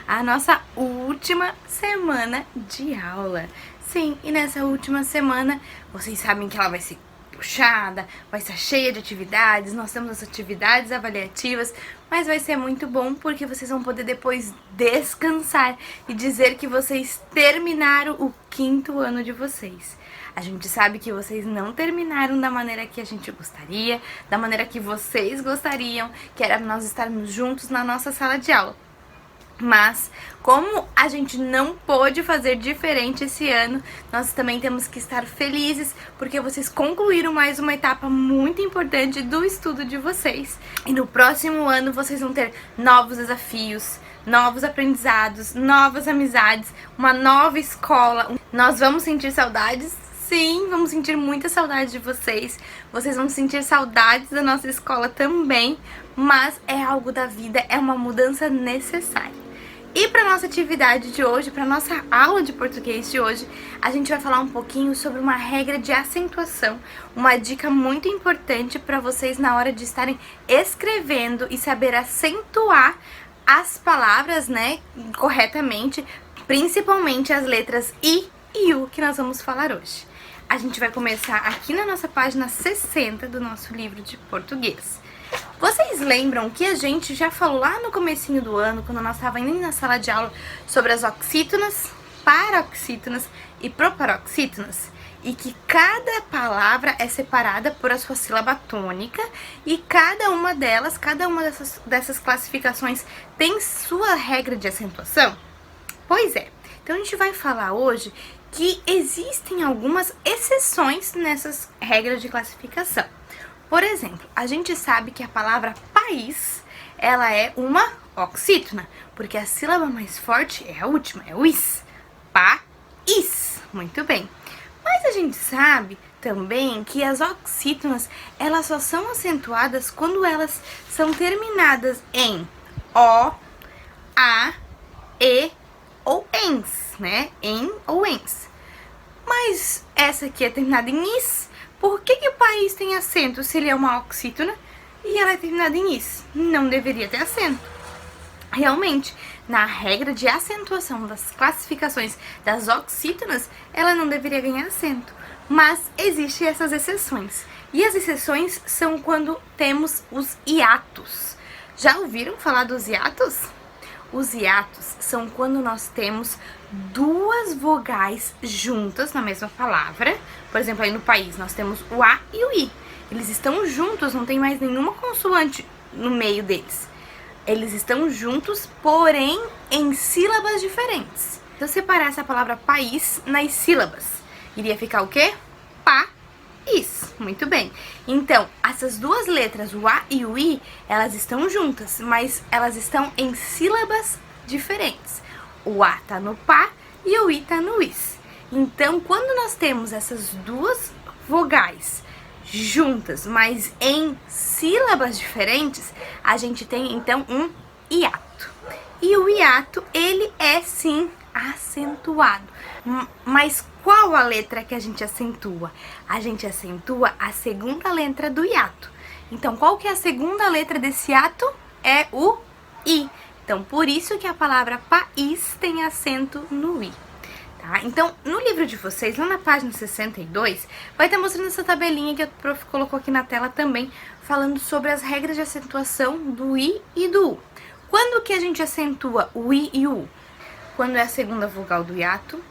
a nossa última semana de aula. Sim, e nessa última semana, vocês sabem que ela vai ser puxada, vai ser cheia de atividades, nós temos as atividades avaliativas, mas vai ser muito bom porque vocês vão poder depois descansar e dizer que vocês terminaram o 5º ano de vocês. A gente sabe que vocês não terminaram da maneira que a gente gostaria, da maneira que vocês gostariam, que era nós estarmos juntos na nossa sala de aula. Mas, como a gente não pôde fazer diferente esse ano, nós também temos que estar felizes, porque vocês concluíram mais uma etapa muito importante do estudo de vocês. E no próximo ano vocês vão ter novos desafios, novos aprendizados, novas amizades, uma nova escola. Nós vamos sentir saudades? Sim, vamos sentir muita saudade de vocês. Vocês vão sentir saudades da nossa escola também, mas é algo da vida, é uma mudança necessária. E para nossa atividade de hoje, para nossa aula de português de hoje, a gente vai falar um pouquinho sobre uma regra de acentuação, uma dica muito importante para vocês na hora de estarem escrevendo e saber acentuar as palavras, né, corretamente, principalmente as letras I e U que nós vamos falar hoje. A gente vai começar aqui na nossa página 60 do nosso livro de português. Vocês lembram que a gente já falou lá no comecinho do ano, quando nós estávamos indo na sala de aula, sobre as oxítonas, paroxítonas e proparoxítonas? E que cada palavra é separada por a sua sílaba tônica e cada uma dessas classificações tem sua regra de acentuação? Pois é, então a gente vai falar hoje que existem algumas exceções nessas regras de classificação. Por exemplo, a gente sabe que a palavra país, ela é uma oxítona, porque a sílaba mais forte é a última, é o is. País. Muito bem. Mas a gente sabe também que as oxítonas, elas só são acentuadas quando elas são terminadas em O, A, E ou ENS, né? Em ou ENS. Mas essa aqui é terminada em is. Por que o país tem acento se ele é uma oxítona e ela é terminada em is? Não deveria ter acento. Realmente, na regra de acentuação das classificações das oxítonas, ela não deveria ganhar acento. Mas existem essas exceções. E as exceções são quando temos os hiatos. Já ouviram falar dos hiatos? Os hiatos são quando nós temos duas vogais juntas na mesma palavra. Por exemplo, aí no país nós temos o A e o I. Eles estão juntos, não tem mais nenhuma consoante no meio deles. Eles estão juntos, porém em sílabas diferentes. Se eu separasse a palavra país nas sílabas, iria ficar o quê? País. Muito bem. Então, essas duas letras, o A e o I, elas estão juntas, mas elas estão em sílabas diferentes. O A tá no pá e o I tá no is. Então, quando nós temos essas duas vogais juntas, mas em sílabas diferentes, a gente tem então um hiato. E o hiato, ele é sim acentuado. Mas qual a letra que a gente acentua? A gente acentua a segunda letra do hiato. Então, qual que é a segunda letra desse hiato? É o I. Então, por isso que a palavra país tem acento no I. Tá? Então, no livro de vocês, lá na página 62, vai estar mostrando essa tabelinha que a prof colocou aqui na tela também, falando sobre as regras de acentuação do I e do U. Quando que a gente acentua o I e o U? Quando é a segunda vogal do hiato,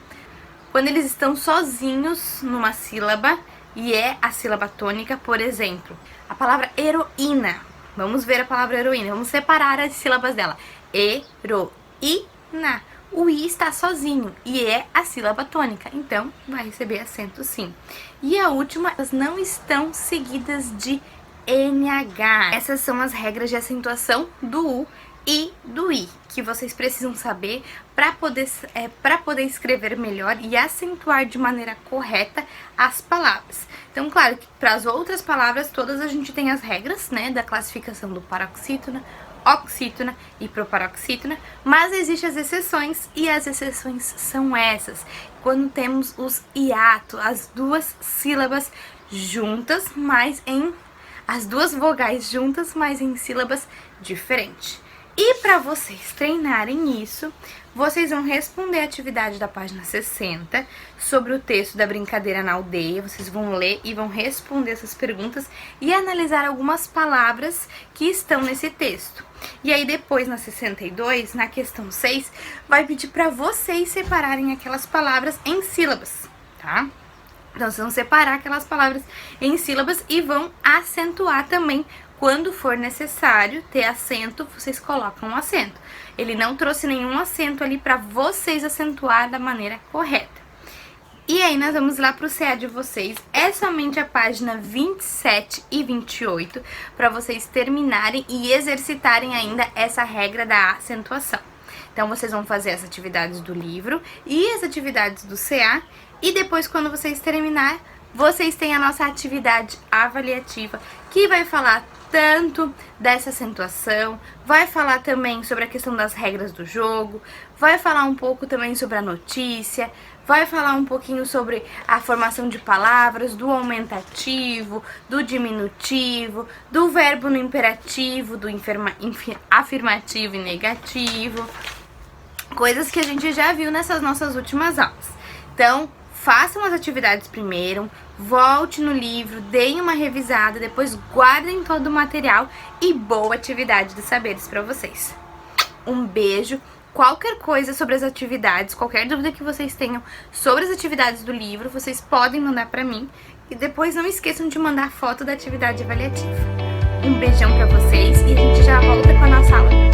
quando eles estão sozinhos numa sílaba e é a sílaba tônica, por exemplo, a palavra heroína. Vamos ver a palavra heroína, vamos separar as sílabas dela. Heroína. O I está sozinho e é a sílaba tônica, então vai receber acento sim. E a última, elas não estão seguidas de NH. Essas são as regras de acentuação do U e do I, que vocês precisam saber para poder escrever melhor e acentuar de maneira correta as palavras. Então, claro que para as outras palavras todas a gente tem as regras, né, da classificação do paroxítona, oxítona e proparoxítona, mas existem as exceções, e as exceções são essas. Quando temos os hiatos, as duas sílabas juntas, mas as duas vogais juntas, mas em sílabas diferentes. E para vocês treinarem isso, vocês vão responder a atividade da página 60 sobre o texto da Brincadeira na Aldeia. Vocês vão ler e vão responder essas perguntas e analisar algumas palavras que estão nesse texto. E aí depois, na 62, na questão 6, vai pedir para vocês separarem aquelas palavras em sílabas, tá? Então, vocês vão separar aquelas palavras em sílabas e vão acentuar também. Quando for necessário ter acento, vocês colocam um acento. Ele não trouxe nenhum acento ali para vocês acentuar da maneira correta. E aí, nós vamos lá para o CA de vocês. É somente a página 27 e 28 para vocês terminarem e exercitarem ainda essa regra da acentuação. Então, vocês vão fazer as atividades do livro e as atividades do CA. E depois, quando vocês terminarem, vocês têm a nossa atividade avaliativa, que vai falar tanto dessa acentuação, vai falar também sobre a questão das regras do jogo, vai falar um pouco também sobre a notícia, vai falar um pouquinho sobre a formação de palavras, do aumentativo, do diminutivo, do verbo no imperativo, do afirmativo e negativo, coisas que a gente já viu nessas nossas últimas aulas. Então, façam as atividades primeiro, volte no livro, deem uma revisada, depois guardem todo o material e boa atividade dos saberes para vocês. Um beijo. Qualquer coisa sobre as atividades, qualquer dúvida que vocês tenham sobre as atividades do livro, vocês podem mandar para mim. E depois não esqueçam de mandar foto da atividade avaliativa. Um beijão para vocês e a gente já volta com a nossa aula